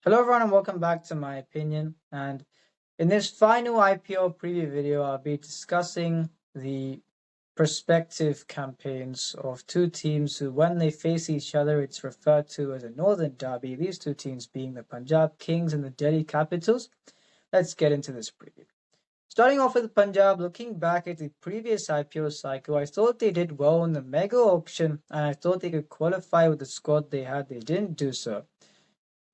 Hello everyone and welcome back to my opinion. And in this final IPL preview video, I'll be discussing the prospective campaigns of two teams who, when they face each other, it's referred to as a Northern Derby. These two teams being the Punjab Kings and the Delhi Capitals. Let's get into this preview. Starting off with Punjab, looking back at the previous IPL cycle, I thought they did well in the mega auction and I thought they could qualify with the squad they had. They didn't do so.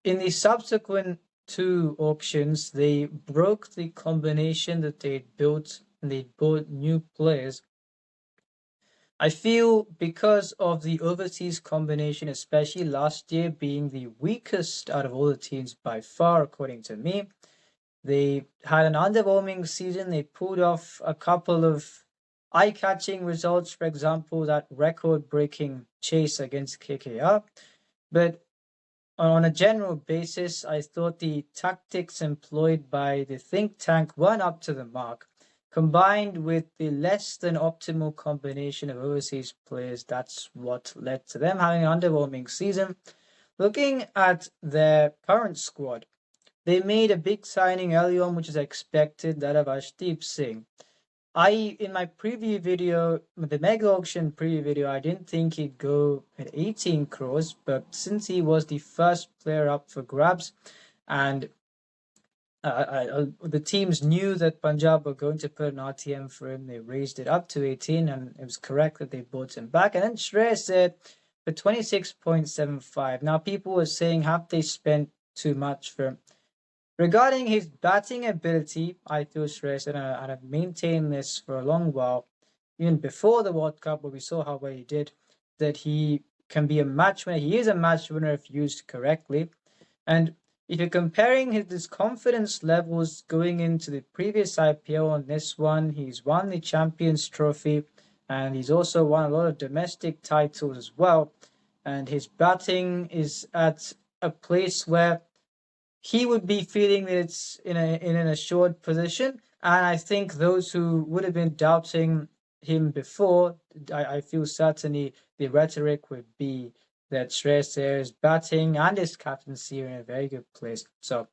In the subsequent two auctions, they broke the combination that they'd built and they bought new players. I feel because of the overseas combination, especially last year being the weakest out of all the teams by far, according to me, they had an underwhelming season. They pulled off a couple of eye-catching results, for example, that record-breaking chase against KKR. But on a general basis, I thought the tactics employed by the think tank weren't up to the mark. Combined with the less than optimal combination of overseas players, that's what led to them having an underwhelming season. Looking at their current squad, they made a big signing early on, which is expected, that of Arshdeep Singh. In my preview video, the mega auction preview video, I didn't think he'd go at 18 crores, but since he was the first player up for grabs and the teams knew that Punjab were going to put an RTM for him, they raised it up to 18, and it was correct that they bought him back. And then Shreyas said for 26.75. Now, people were saying, have they spent too much for him? Regarding his batting ability, I feel Shreyas, and I've maintained this for a long while, even before the World Cup, where we saw how well he did, that he can be a match winner. He is a match winner if used correctly. And if you're comparing his confidence levels going into the previous IPL on this one, he's won the Champions Trophy, and he's also won a lot of domestic titles as well. And his batting is at a place where he would be feeling that it's in an assured position. And I think those who would have been doubting him before, I feel certainly the rhetoric would be that Shreyas Iyer's batting and his captaincy are in a very good place. So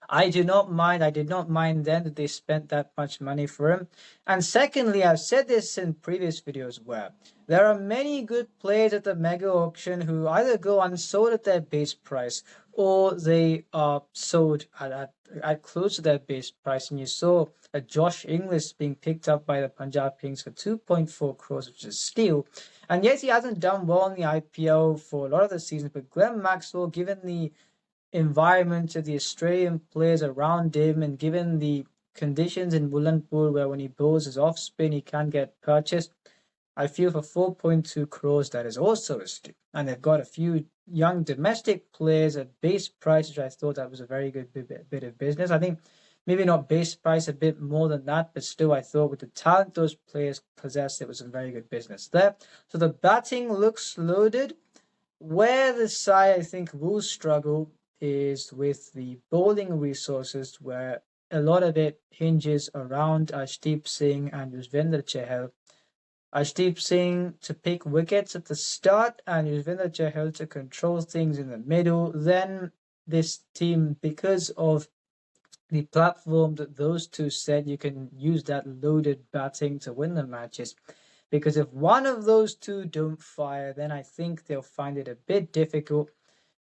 I did not mind then that they spent that much money for him. And secondly, I've said this in previous videos where there are many good players at the mega auction who either go unsold at their base price or they are sold at close to their base price. And you saw a Josh Inglis being picked up by the Punjab Kings for 2.4 crores, which is a steal. And yes, he hasn't done well in the IPL for a lot of the season, but Glenn Maxwell, given the environment of the Australian players around him and given the conditions in Mullanpur where when he bowls his off spin he can get purchased, I feel for 4.2 crores that is also a steal. And they've got a few young domestic players at base price, which I thought that was a very good bit of business. I think maybe not base price, a bit more than that, but still I thought with the talent those players possessed, it was a very good business there. So the batting looks loaded. Where the side I think will struggle is with the bowling resources, where a lot of it hinges around Arshdeep Singh and Yuzvendra Chahal. Arshdeep Singh to pick wickets at the start and Yuzvendra Chahal to control things in the middle. Then this team, because of the platform that those two set, you can use that loaded batting to win the matches. Because if one of those two don't fire, then I think they'll find it a bit difficult.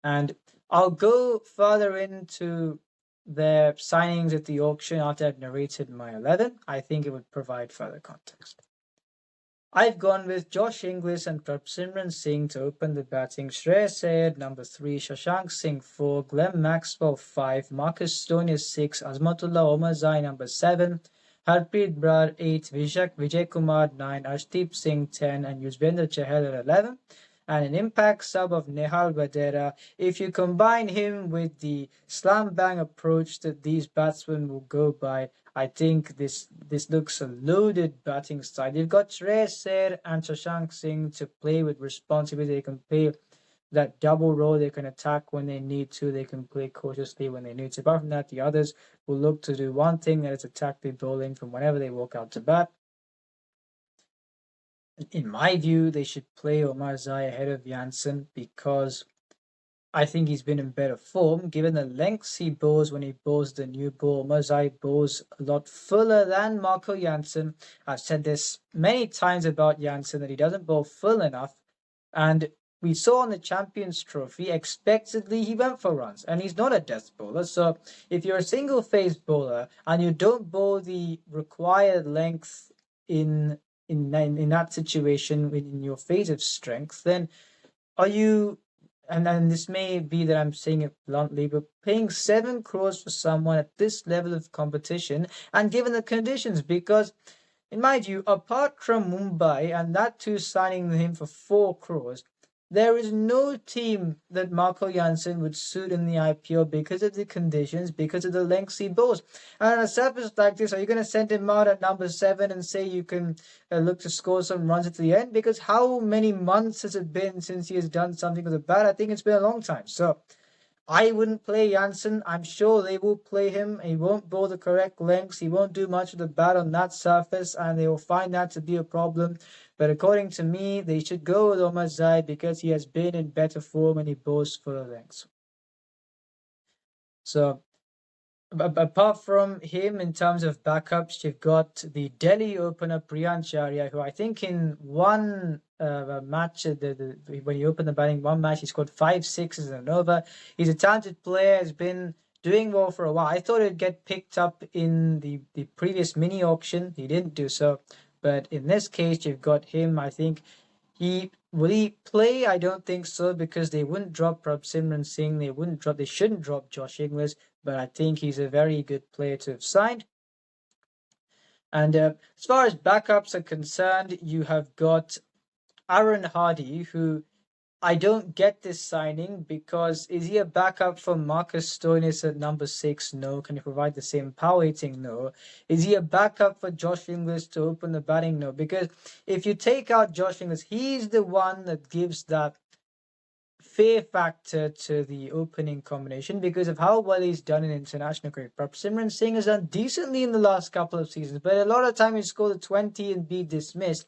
And I'll go further into their signings at the auction after I've narrated my 11. I think it would provide further context. I've gone with Josh Inglis and Prabhsimran Singh to open the batting. Shreyas Iyer, number 3, Shashank Singh 4, Glenn Maxwell 5, Marcus Stoinis 6, Azmatullah Omarzai number 7, Harpreet Brar 8, Vijay Kumar 9, Arshdeep Singh 10, and Yuzvendra Chahal at 11. And an impact sub of Nehal Vadera. If you combine him with the slam bang approach that these batsmen will go by, I think this looks a loaded batting side. You've got Shreyas Iyer and Shashank Singh to play with responsibility. They can play that double role. They can attack when they need to. They can play cautiously when they need to. Apart from that, the others will look to do one thing, that is attack the bowling from whenever they walk out to bat. In my view, they should play Omarzai ahead of Janssen because I think he's been in better form given the lengths he bowls when he bowls the new ball. Mazai bowls a lot fuller than Marco Jansen. I've said this many times about Jansen that he doesn't bowl full enough. And we saw on the Champions Trophy, expectedly, he went for runs. And he's not a death bowler. So if you're a single phase bowler and you don't bowl the required length in that situation in your phase of strength, then are you, and this may be that I'm saying it bluntly, but paying 7 crores for someone at this level of competition and given the conditions? Because, in my view, apart from Mumbai and that too signing him for 4 crores, there is no team that Marco Jansen would suit in the IPL because of the conditions, because of the lengths he bowls. And on a surface like this, are you going to send him out at number 7 and say you can look to score some runs at the end? Because how many months has it been since he has done something with the bat? I think it's been a long time. So I wouldn't play Jansen. I'm sure they will play him. He won't bowl the correct lengths. He won't do much of the bat on that surface, and they will find that to be a problem. But according to me, they should go with Omar Zai because he has been in better form and he bowls fuller lengths. So apart from him, in terms of backups, you've got the Delhi opener Priyancharya, who I think in one match, when he opened the batting, one match he scored 5 sixes and an over. He's a talented player, has been doing well for a while. I thought it'd get picked up in the previous mini auction. He didn't do so, but in this case, you've got him. I think will he play? I don't think so, because they wouldn't drop Prabhsimran Singh. They shouldn't drop Josh Inglis. But I think he's a very good player to have signed. And as far as backups are concerned, you have got Aaron Hardy, who I don't get this signing because is he a backup for Marcus Stoinis at number 6? No. Can he provide the same power hitting? No. Is he a backup for Josh Inglis to open the batting? No. Because if you take out Josh Inglis, he's the one that gives that fear factor to the opening combination because of how well he's done in international cricket. Prabhsimran Singh has done decently in the last couple of seasons, but a lot of time he's scored a 20 and be dismissed.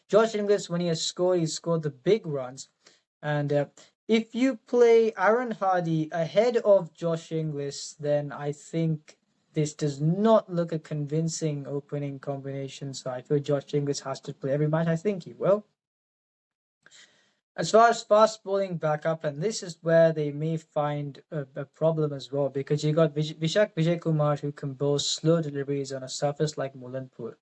Josh Inglis, when he's scored the big runs. And if you play Aaron Hardy ahead of Josh Inglis, then I think this does not look a convincing opening combination. So I feel Josh Inglis has to play every match. I think he will. As far as fast bowling backup, and this is where they may find a problem as well, because you got Vishak Vijay Kumar, who can bowl slow deliveries on a surface like Mulanpur.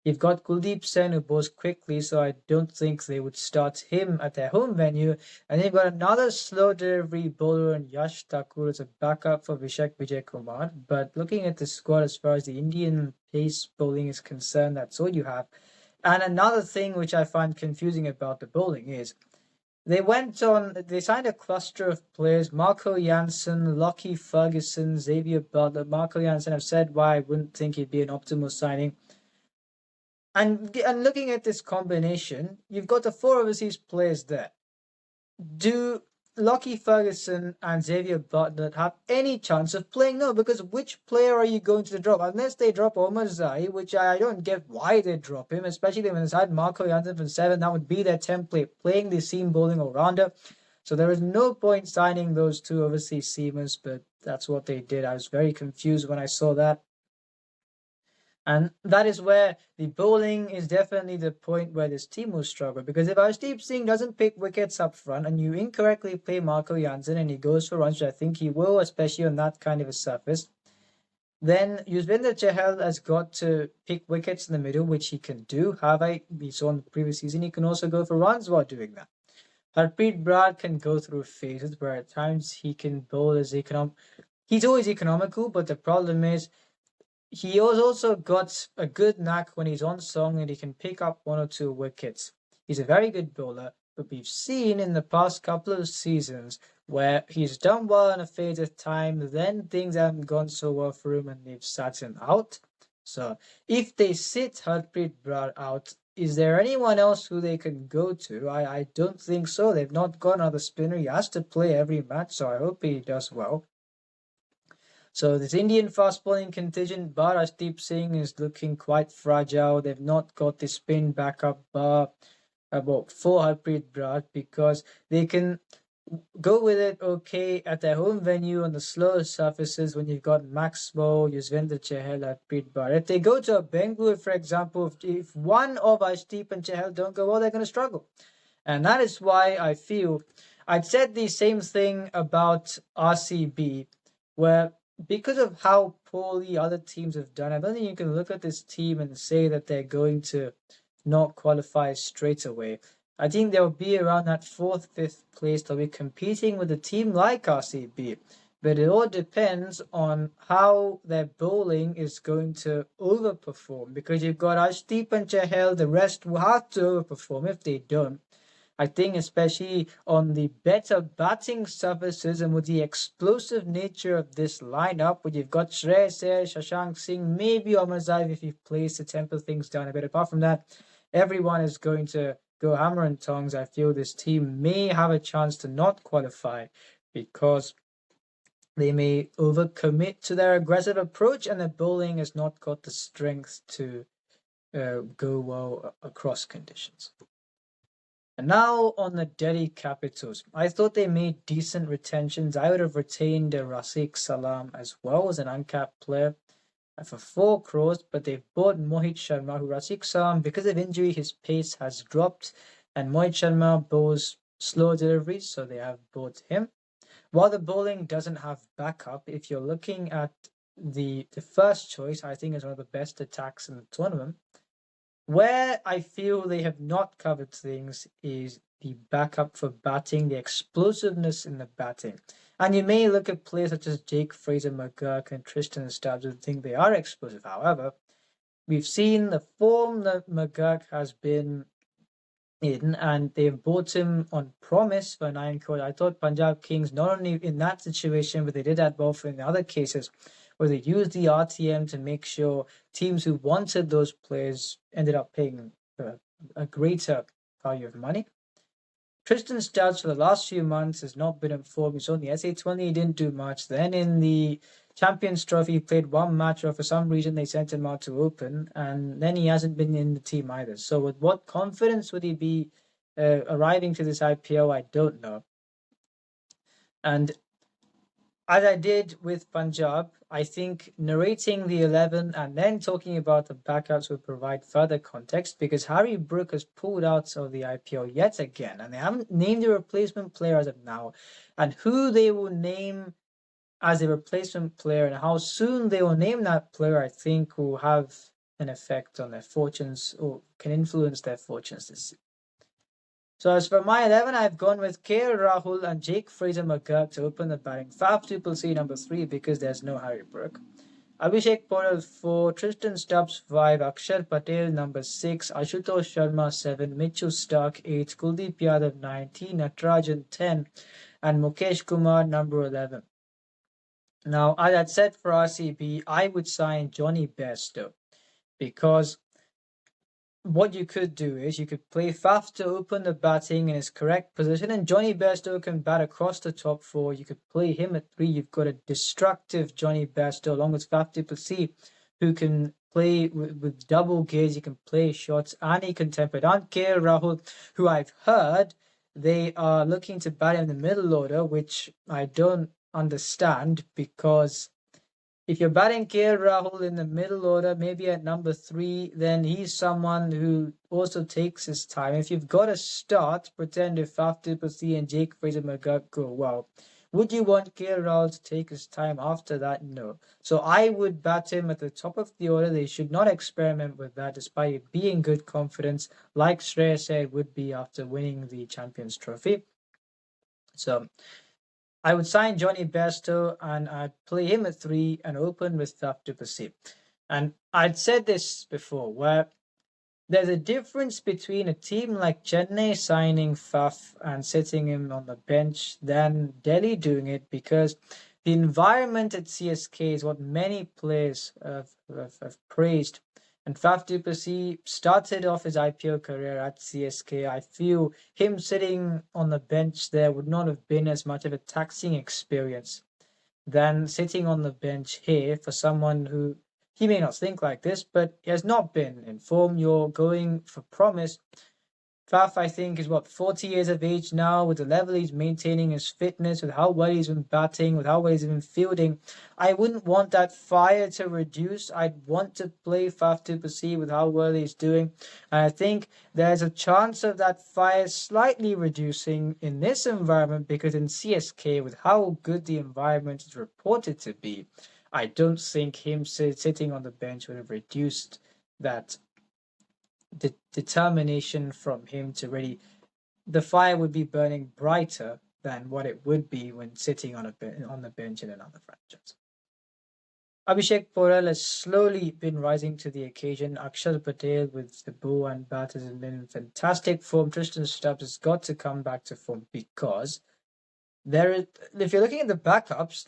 You've got Kuldeep Sen, who bowls quickly, so I don't think they would start him at their home venue. And you've got another slow delivery bowler in Yash Thakur as a backup for Vishak Vijay Kumar. But looking at the squad as far as the Indian pace bowling is concerned, that's all you have. And another thing which I find confusing about the bowling is they signed a cluster of players: Marco Jansen, Lockie Ferguson, Xavier Butler. Marco Jansen, I've said why I wouldn't think he'd be an optimal signing. And looking at this combination, you've got the 4 overseas players there. Do Lockie Ferguson and Xavier Butler have any chance of playing? No, because which player are you going to drop? Unless they drop Omar Zai, which I don't get why they drop him, especially when they had Marco Jansen from 7. That would be their template, playing the seam bowling all-rounder. So there is no point signing those 2 overseas seamers, but that's what they did. I was very confused when I saw that. And that is where the bowling is definitely the point where this team will struggle. Because if Arshdeep Singh doesn't pick wickets up front and you incorrectly play Marco Jansen and he goes for runs, which I think he will, especially on that kind of a surface, then Yuzvendra Chahal has got to pick wickets in the middle, which he can do. However, we saw in the previous season, he can also go for runs while doing that. Harpreet Brad can go through phases where at times he can bowl as he's always economical, but the problem is he has also got a good knack when he's on song and he can pick up 1 or 2 wickets. He's a very good bowler, but we've seen in the past couple of seasons where he's done well in a phase of time, then things haven't gone so well for him and they've sat him out. So if they sit Harpreet Brar out, is there anyone else who they can go to? I don't think so. They've not got another spinner. He has to play every match, so I hope he does well. So this Indian fast bowling contingent, bar Arshdeep Singh, is looking quite fragile. They've not got the spin backup bar for Harpreet Brar because they can go with it okay at their home venue on the slower surfaces when you've got Maxwell, Yuzvendra Chahal at Preet Bar. If they go to a Bengaluru, for example, if one of Ashdeep and Chahal don't go well, they're going to struggle. And that is why I feel I'd said the same thing about RCB, where because of how poorly other teams have done, I don't think you can look at this team and say that they're going to not qualify straight away. I think they'll be around that fourth, fifth place. They'll be competing with a team like RCB. But it all depends on how their bowling is going to overperform. Because you've got Ashdeep and Chahal, the rest will have to overperform. If they don't, I think especially on the better batting surfaces and with the explosive nature of this lineup, where you've got Shreyas Iyer, Shashank Singh, maybe Omarzaev if he plays to temper things down a bit. Apart from that, everyone is going to go hammer and tongs. I feel this team may have a chance to not qualify because they may overcommit to their aggressive approach and the bowling has not got the strength to go well across conditions. And now on the Delhi Capitals, I thought they made decent retentions. I would have retained Rafiq Salam as well as an uncapped player for 4 crores, but they've bought Mohit Sharma, who Rafiq Salam, because of injury, his pace has dropped, and Mohit Sharma bowls slow deliveries, so they have bought him. While the bowling doesn't have backup, if you're looking at the first choice, I think is one of the best attacks in the tournament. Where I feel they have not covered things is the backup for batting, the explosiveness in the batting. And you may look at players such as Jake Fraser McGurk and Tristan Stubbs and think they are explosive. However, we've seen the form that McGurk has been in, and they've bought him on promise for 9 crores. I thought Punjab Kings, not only in that situation, but they did that both in other cases, where they used the RTM to make sure teams who wanted those players ended up paying a greater value of money. Tristan Stubbs for the last few months has not been informed. We saw in the SA20 he didn't do much. Then in the Champions Trophy, he played 1 match, or for some reason they sent him out to open, and then he hasn't been in the team either. So with what confidence would he be arriving to this IPL? I don't know. And as I did with Punjab, I think narrating the 11 and then talking about the backups will provide further context, because Harry Brook has pulled out of the IPL yet again, and they haven't named a replacement player as of now. And who they will name as a replacement player and how soon they will name that player, I think will have an effect on their fortunes, or can influence their fortunes this season. So as for my 11, I've gone with KL Rahul and Jake Fraser McGurk to open the batting. Faf C number 3 because there's no Harry Brook. Abhishek Paul 4, Tristan Stubbs 5, Akshar Patel number 6, Ashutosh Sharma 7, Mitchell Stark 8, Kuldeep Yadav 9, T. Natarajan 10, and Mukesh Kumar number 11. Now, as I said for RCB, I would sign Johnny Bairstow, because what you could do is you could play Faf to open the batting in his correct position, and Johnny Bairstow can bat across the top 4. You could play him at 3. You've got a destructive Johnny Bairstow along with Faf du Plessis, who can play with double gears. He can play shots and he can temper down. KL Rahul, who I've heard they are looking to bat in the middle order, which I don't understand, because if you're batting KL Rahul in the middle order, maybe at number 3, then he's someone who also takes his time. If you've got a start, pretend if Faf du Plessis and Jake Fraser McGurk go well. Would you want KL Rahul to take his time after that? No. So I would bat him at the top of the order. They should not experiment with that, despite it being good confidence, like Shreyas Iyer would be after winning the Champions Trophy. So I would sign Johnny Bairstow and I'd play him at 3 and open with Faf du Plessis. And I'd said this before, where there's a difference between a team like Chennai signing Faf and sitting him on the bench than Delhi doing it, because the environment at CSK is what many players have praised. And Faf du Plessis started off his IPL career at CSK. I feel him sitting on the bench there would not have been as much of a taxing experience than sitting on the bench here for someone who, he may not think like this, but he has not been in form. You're going for promise. Faf, I think, is 40 years of age now. With the level he's maintaining his fitness, with how well he's been batting, with how well he's been fielding, I wouldn't want that fire to reduce. I'd want to play Faf du Plessis with how well he's doing. And I think there's a chance of that fire slightly reducing in this environment, because in CSK, with how good the environment is reported to be, I don't think him sitting on the bench would have reduced that determination from him to really, the fire would be burning brighter than what it would be when sitting on the bench in another franchise. Abhishek Porel has slowly been rising to the occasion. Akshar Patel with the bow and bat has been in fantastic form. Tristan Stubbs has got to come back to form, because if you're looking at the backups,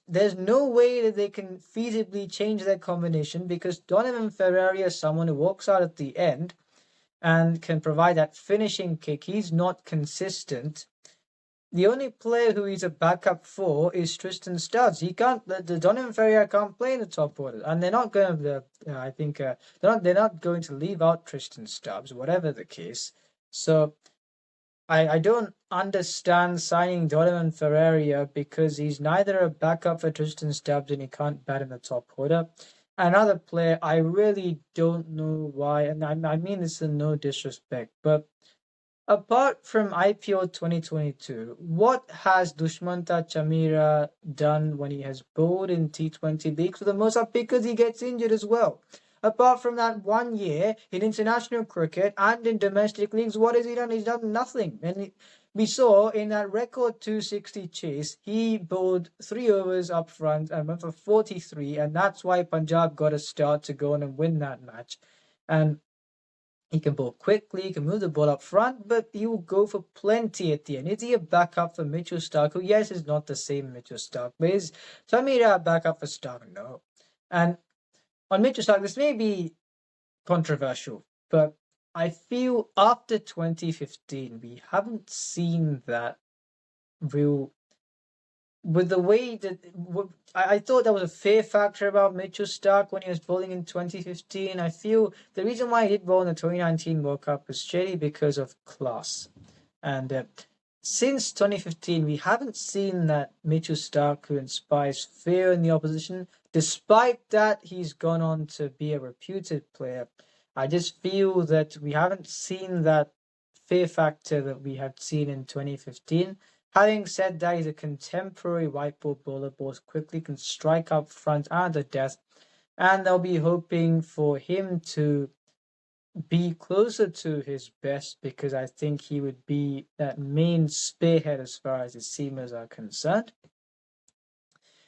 there's no way that they can feasibly change their combination, because Donovan Ferrari is someone who walks out at the end and can provide that finishing kick. He's not consistent. The only player who he's a backup for is Tristan Stubbs. He can't. The Donovan Ferrari can't play in the top order, and they're not going to. I think they're not going to leave out Tristan Stubbs, whatever the case. So I don't understand signing Donovan Ferrari, because he's neither a backup for Tristan Stubbs and he can't bat in the top order. Another player, I really don't know why, and I mean this in no disrespect, but apart from IPL 2022, what has Dushmanta Chamira done when he has bowled in T20 leagues for the most part? Because he gets injured as well. Apart from that 1 year in international cricket and in domestic leagues, what has he done? He's done nothing. And we saw in that record 260 chase, he bowled 3 overs up front and went for 43, and that's why Punjab got a start to go on and win that match. And he can bowl quickly, he can move the ball up front, but he will go for plenty at the end. Is he a backup for Mitchell Starc, who, yes, is not the same Mitchell Starc, but is Samira a backup for Starc? No. And on Mitchell Starc, this may be controversial, but I feel after 2015, we haven't seen that real. With the way that I thought there was a fear factor about Mitchell Starc when he was bowling in 2015. I feel the reason why he did bowl in the 2019 World Cup was surely because of class. And since 2015, we haven't seen that Mitchell Starc who inspires fear in the opposition. Despite that, he's gone on to be a reputed player. I just feel that we haven't seen that fear factor that we had seen in 2015. Having said that, he's a contemporary white ball bowler, both quickly, can strike up front and at death, and they'll be hoping for him to be closer to his best, because I think he would be that main spearhead as far as his seamers are concerned.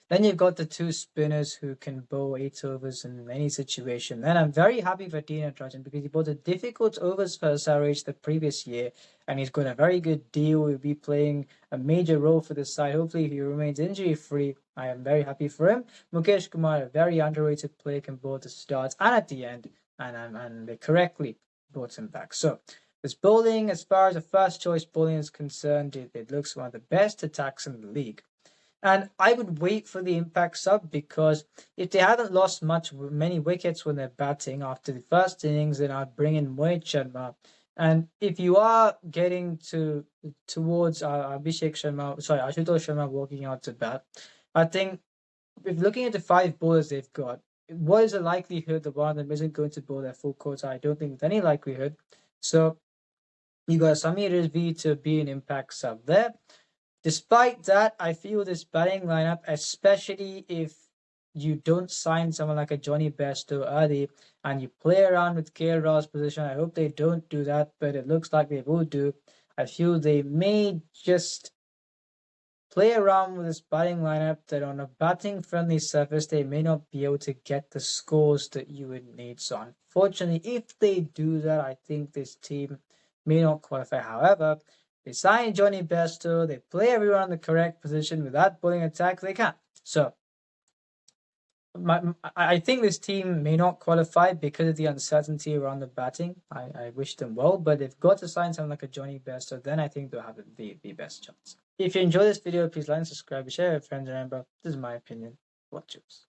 Then you've got the 2 spinners who can bowl 8 overs in any situation. Then I'm very happy for Dina Trajan, because he bowled a difficult overs for SRH the previous year, and he's got a very good deal. He'll be playing a major role for the side. Hopefully he remains injury-free. I am very happy for him. Mukesh Kumar, a very underrated player, can bowl at the start and at the end, and they correctly brought him back. So this bowling, as far as the first choice bowling is concerned, it looks one of the best attacks in the league. And I would wait for the impact sub, because if they haven't lost many wickets when they're batting after the first innings, then I'd bring in Mohit Sharma. And if you are getting towards Ashutosh Sharma walking out to bat, I think if looking at the 5 bowlers they've got, what is the likelihood that one of them isn't going to bowl their full quota? I don't think with any likelihood. So you got Samir Rizvi to be an impact sub there. Despite that, I feel this batting lineup, especially if you don't sign someone like a Johnny Bairstow early and you play around with KL Rahul's position, I hope they don't do that, but it looks like they will do. I feel they may just play around with this batting lineup that on a batting-friendly surface, they may not be able to get the scores that you would need. So unfortunately, if they do that, I think this team may not qualify. However, they sign Johnny Bairstow, they play everyone in the correct position with that bowling attack, they can. So I think this team may not qualify because of the uncertainty around the batting. I wish them well, but they've got to sign someone like a Johnny Bairstow, then I think they'll have the best chance. If you enjoy this video, please like and subscribe, share with friends, and remember, this is my opinion. What's yours?